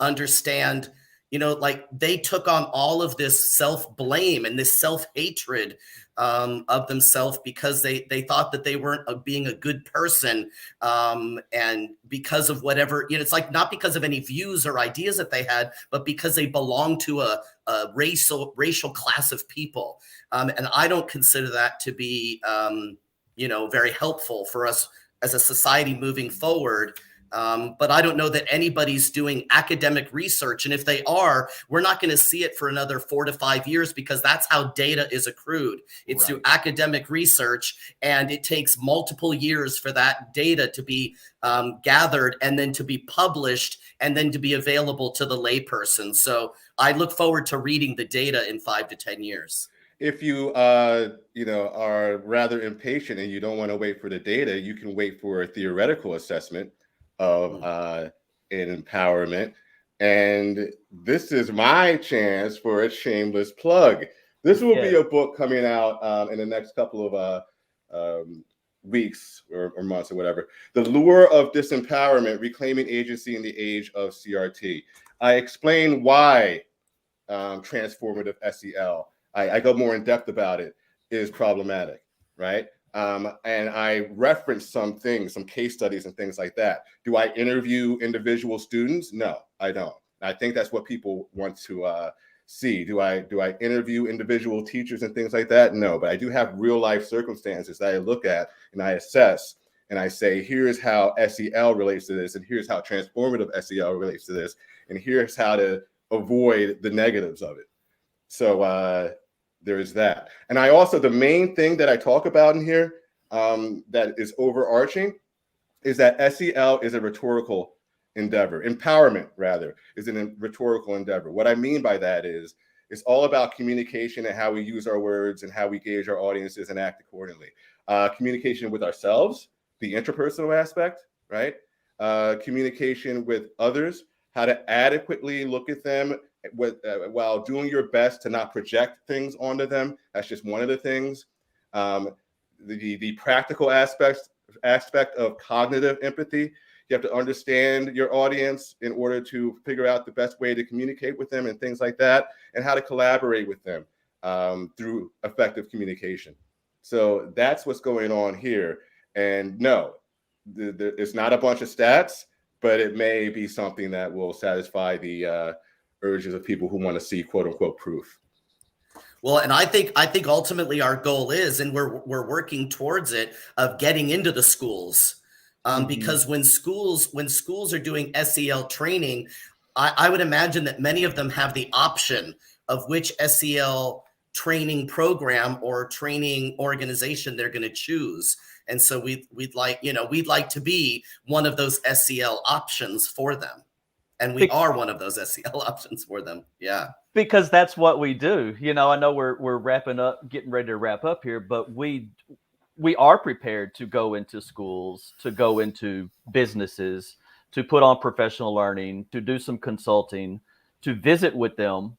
understand, like they took on all of this self-blame and this self-hatred of themselves because they thought that they weren't being a good person, and because of whatever, it's like not because of any views or ideas that they had, but because they belonged to a racial class of people, and I don't consider that to be very helpful for us as a society moving forward. But I don't know that anybody's doing academic research. And if they are, we're not going to see it for another 4 to 5 years, because that's how data is accrued. It's through academic research, and it takes multiple years for that data to be gathered and then to be published and then to be available to the layperson. So I look forward to reading the data in 5 to 10 years. If you are rather impatient and you don't want to wait for the data, you can wait for a theoretical assessment of empowerment. And this is my chance for a shameless plug. This will be a book coming out in the next couple of weeks or months or whatever. The Lure of Disempowerment: Reclaiming Agency in the Age of CRT. I explain why transformative SEL, I go more in depth about it, is problematic, right? And I reference some things, some case studies and things like that. Do I interview individual students? No, I don't. I think that's what people want to see. Do I interview individual teachers and things like that? No, but I do have real life circumstances that I look at and I assess, and I say, here's how SEL relates to this, and here's how transformative SEL relates to this, and here's how to avoid the negatives of it. So there is that. And I also, the main thing that I talk about in here that is overarching is that SEL is a rhetorical endeavor. Empowerment, rather, is a rhetorical endeavor. What I mean by that is it's all about communication and how we use our words and how we gauge our audiences and act accordingly. Communication with ourselves, the interpersonal aspect, right? Communication with others, how to adequately look at them while doing your best to not project things onto them. That's just one of the things. The practical aspect of cognitive empathy. You have to understand your audience in order to figure out the best way to communicate with them and things like that, and how to collaborate with them through effective communication. So that's what's going on here. And no, it's not a bunch of stats, but it may be something that will satisfy the urges of people who want to see quote unquote proof. Well, and I think ultimately our goal is, and we're working towards it, of getting into the schools, because when schools are doing SEL training, I would imagine that many of them have the option of which SEL training program or training organization they're going to choose. And so we'd like to be one of those SEL options for them. And we are one of those SEL options for them. Yeah. Because that's what we do. I know we're wrapping up, getting ready to wrap up here, but we are prepared to go into schools, to go into businesses, to put on professional learning, to do some consulting, to visit with them,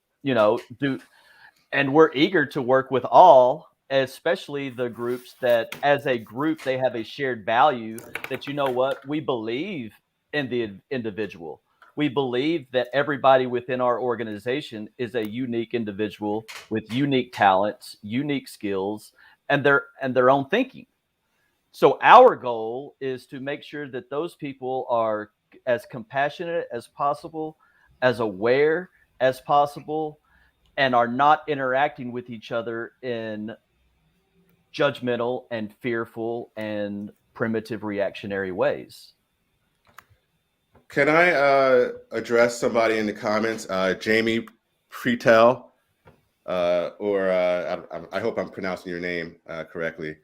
and we're eager to work with all, especially the groups that as a group, they have a shared value that, we believe in the individual. We believe that everybody within our organization is a unique individual with unique talents, unique skills, and their own thinking. So our goal is to make sure that those people are as compassionate as possible, as aware as possible, and are not interacting with each other in judgmental and fearful and primitive reactionary ways. Can I address somebody in the comments? Jamie Pretel I hope I'm pronouncing your name correctly,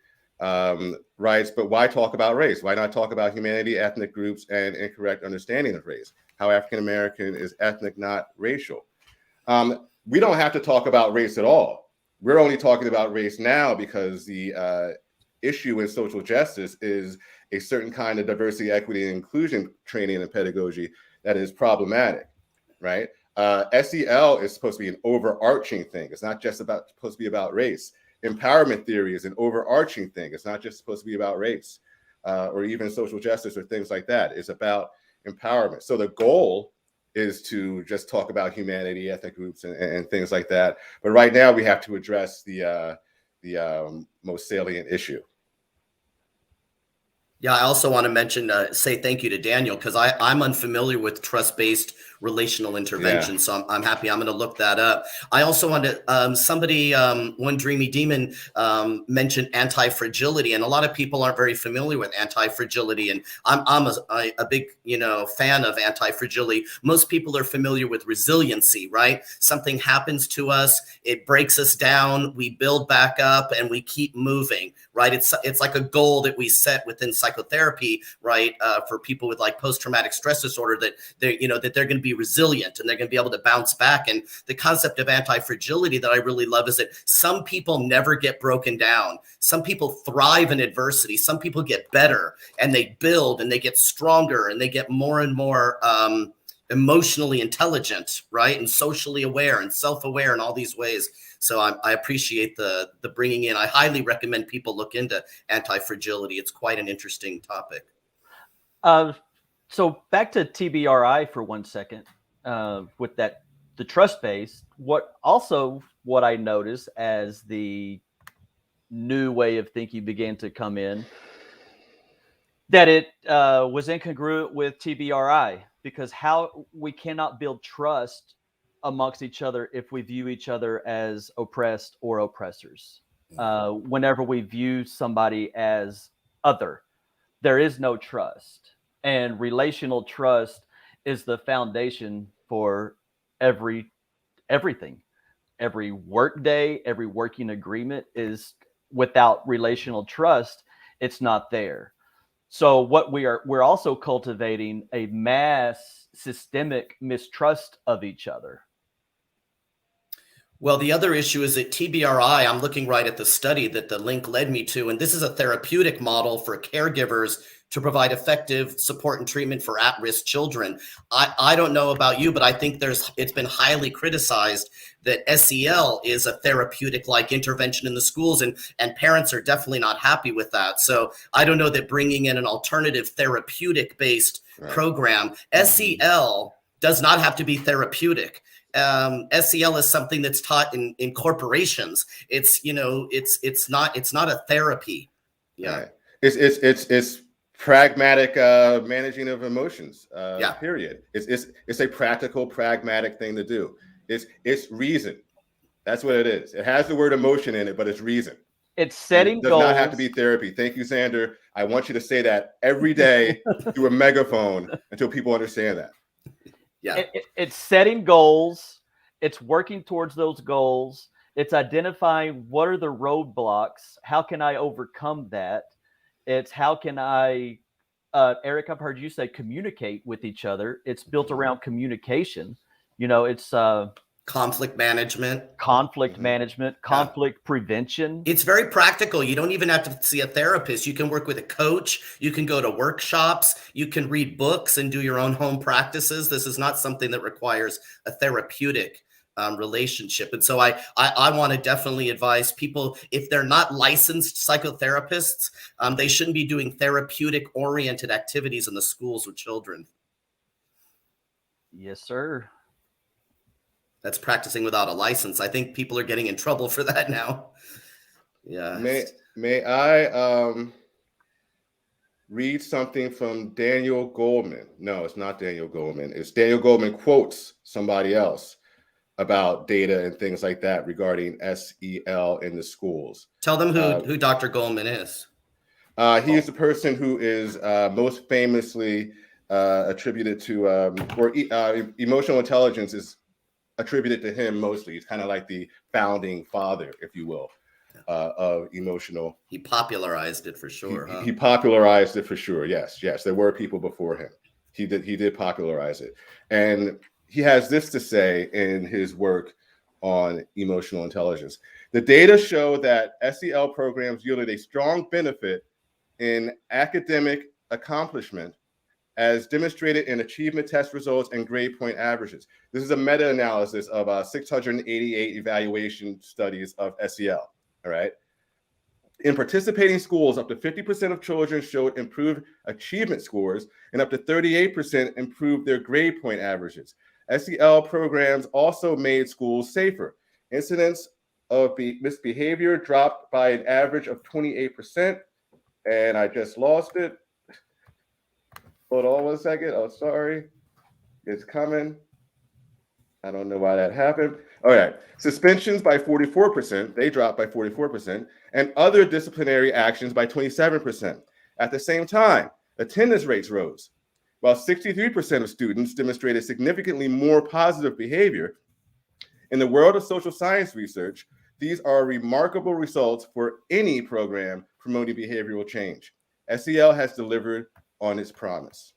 writes, but why talk about race? Why not talk about humanity, ethnic groups, and incorrect understanding of race? How African American is ethnic, not racial. We don't have to talk about race at all. We're only talking about race now because the issue in social justice is a certain kind of diversity, equity, and inclusion training and pedagogy that is problematic, right? SEL is supposed to be an overarching thing. It's not just supposed to be about race. Empowerment theory is an overarching thing. It's not just supposed to be about race or even social justice or things like that. It's about empowerment. So the goal is to just talk about humanity, ethnic groups, and things like that. But right now we have to address the most salient issue. Yeah, I also want to mention, say thank you to Daniel, because I'm unfamiliar with trust-based relational intervention. Yeah. So I'm happy. I'm going to look that up. I also want to, somebody, One Dreamy Demon mentioned anti-fragility, and a lot of people aren't very familiar with anti-fragility. And I'm a big, fan of anti-fragility. Most people are familiar with resiliency, right? Something happens to us, it breaks us down, we build back up, and we keep moving, right? It's like a goal that we set within psychotherapy, right? For people with like post-traumatic stress disorder, that they're going to be resilient and they're going to be able to bounce back. And the concept of anti-fragility that I really love is that some people never get broken down. Some people thrive in adversity. Some people get better and they build and they get stronger and they get more and more emotionally intelligent, right? And socially aware and self-aware in all these ways. So I appreciate the bringing in. I highly recommend people look into anti-fragility. It's quite an interesting topic. So back to TBRI for 1 second, with the trust base. What I noticed as the new way of thinking began to come in, that it was incongruent with TBRI, because how we cannot build trust amongst each other if we view each other as oppressed or oppressors. Whenever we view somebody as other, there is no trust. And relational trust is the foundation for everything. Every work day, every working agreement is without relational trust, it's not there. So what we're also cultivating a mass systemic mistrust of each other. Well, the other issue is that TBRI, I'm looking right at the study that the link led me to, and this is a therapeutic model for caregivers to provide effective support and treatment for at-risk children. I don't know about you, but I think it's been highly criticized that SEL is a therapeutic-like intervention in the schools, and parents are definitely not happy with that. So I don't know that bringing in an alternative therapeutic-based program, SEL does not have to be therapeutic. SEL is something that's taught in corporations. It's not a therapy. Yeah. Right. It's pragmatic managing of emotions. Period. It's a practical, pragmatic thing to do. It's reason. That's what it is. It has the word emotion in it, but it's reason. It's setting goals. It does not have to be therapy. Thank you, Zander. I want you to say that every day through a megaphone until people understand that. Yeah. It's setting goals. It's working towards those goals. It's identifying what are the roadblocks. How can I overcome that? It's how can I, Erec, I've heard you say communicate with each other. It's built around communication. It's conflict management, conflict prevention. It's very practical. You don't even have to see a therapist. You can work with a coach. You can go to workshops. You can read books and do your own home practices. This is not something that requires a therapeutic relationship. And so I want to definitely advise people, if they're not licensed psychotherapists, they shouldn't be doing therapeutic oriented activities in the schools with children. Yes, sir. That's practicing without a license. I think people are getting in trouble for that now. Yeah. May I read something from Daniel Goleman? No, it's not Daniel Goleman. It's Daniel Goleman quotes somebody else about data and things like that regarding SEL in the schools. Tell them who Dr. Goleman is. He is the person who is most famously attributed to, emotional intelligence is attributed to him mostly. He's kind of like the founding father, if you will, of emotional. He popularized it for sure. He popularized it for sure. Yes. There were people before him. He did popularize it. And he has this to say in his work on emotional intelligence. The data show that SEL programs yielded a strong benefit in academic accomplishment as demonstrated in achievement test results and grade point averages. This is a meta-analysis of 688 evaluation studies of SEL, all right? In participating schools, up to 50% of children showed improved achievement scores, and up to 38% improved their grade point averages. SEL programs also made schools safer. Incidents of misbehavior dropped by an average of 28%, and I just lost it. Hold on 1 second. Oh, sorry. It's coming. I don't know why that happened. All right. Suspensions by 44%. They dropped by 44%. And other disciplinary actions by 27%. At the same time, attendance rates rose. While 63% of students demonstrated significantly more positive behavior, in the world of social science research, these are remarkable results for any program promoting behavioral change. SEL has delivered on its promise.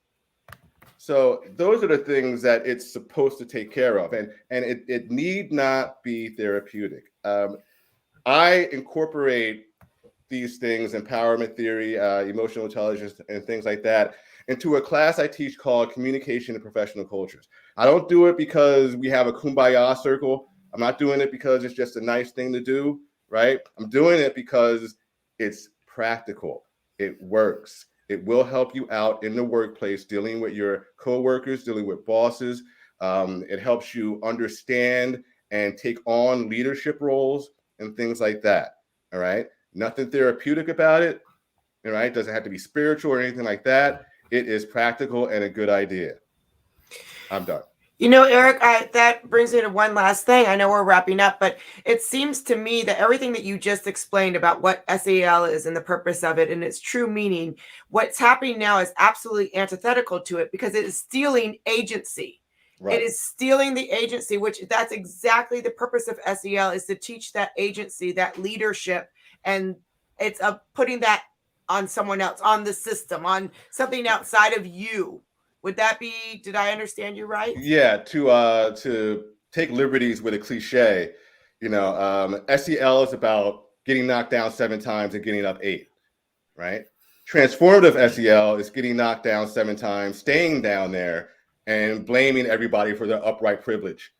So those are the things that it's supposed to take care of, and it need not be therapeutic. I incorporate these things, empowerment theory, emotional intelligence, and things like that, into a class I teach called Communication in Professional Cultures. I don't do it because we have a kumbaya circle. I'm not doing it because it's just a nice thing to do, right? I'm doing it because it's practical. It works. It will help you out in the workplace, dealing with your coworkers, dealing with bosses. It helps you understand and take on leadership roles and things like that. All right. Nothing therapeutic about it. All right. Doesn't have to be spiritual or anything like that. It is practical and a good idea. I'm done. You know, Eric, that brings me to one last thing. I know we're wrapping up, but it seems to me that everything that you just explained about what SEL is and the purpose of it and its true meaning, what's happening now is absolutely antithetical to it because it is stealing agency. Right. It is stealing the agency, which that's exactly the purpose of SEL, is to teach that agency, that leadership, and it's putting that on someone else, on the system, on something outside of you. Would that be, did I understand you right? Yeah, to take liberties with a cliche, SEL is about getting knocked down 7 times and getting up 8, right? Transformative SEL is getting knocked down 7 times, staying down there, and blaming everybody for their upright privilege,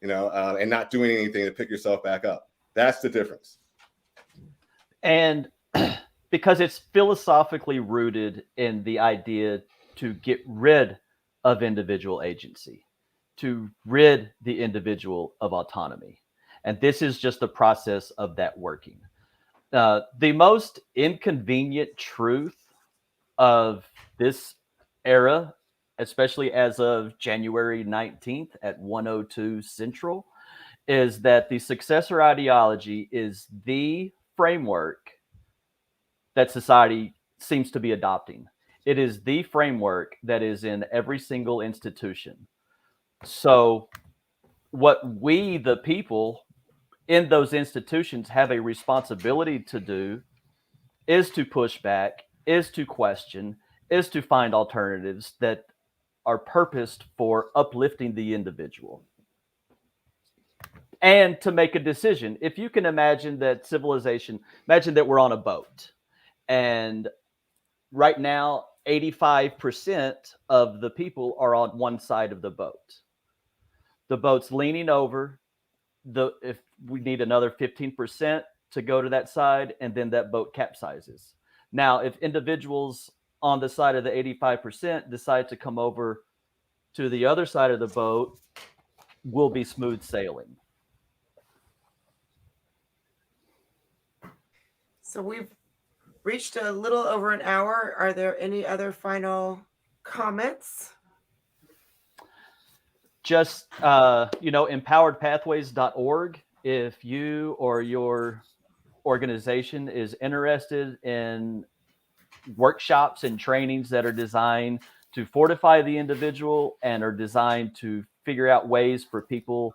and not doing anything to pick yourself back up. That's the difference. And because it's philosophically rooted in the idea to get rid of individual agency, to rid the individual of autonomy. And this is just the process of that working. The most inconvenient truth of this era, especially as of January 19th at 1:02 Central, is that the successor ideology is the framework that society seems to be adopting. It is the framework that is in every single institution. So what we, the people in those institutions, have a responsibility to do is to push back, is to question, is to find alternatives that are purposed for uplifting the individual. And to make a decision. If you can imagine that civilization, imagine that we're on a boat, and right now, 85% of the people are on one side of the boat. The boat's leaning over. If we need another 15% to go to that side, and then that boat capsizes. Now, if individuals on the side of the 85% decide to come over to the other side of the boat, we'll be smooth sailing. So we've reached a little over an hour. Are there any other final comments? Just, empoweredpathways.org. If you or your organization is interested in workshops and trainings that are designed to fortify the individual and are designed to figure out ways for people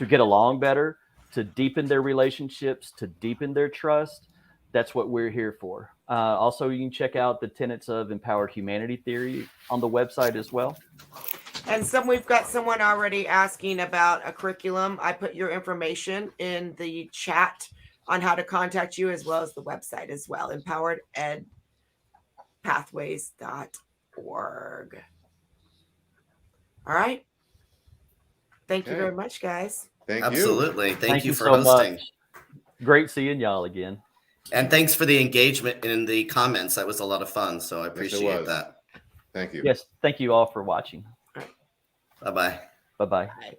to get along better, to deepen their relationships, to deepen their trust. That's what we're here for. Also, you can check out the tenets of empowered humanity theory on the website as well. And we've got someone already asking about a curriculum. I put your information in the chat on how to contact you, as well as the website as well, empowerededpathways.org. All right. Thank you very much, guys. Thank Absolutely. Thank you for so hosting. much. Great seeing y'all again. And thanks for the engagement in the comments. That was a lot of fun. So I appreciate that. Thank you. Yes, thank you all for watching. Bye-bye. Bye-bye. Bye.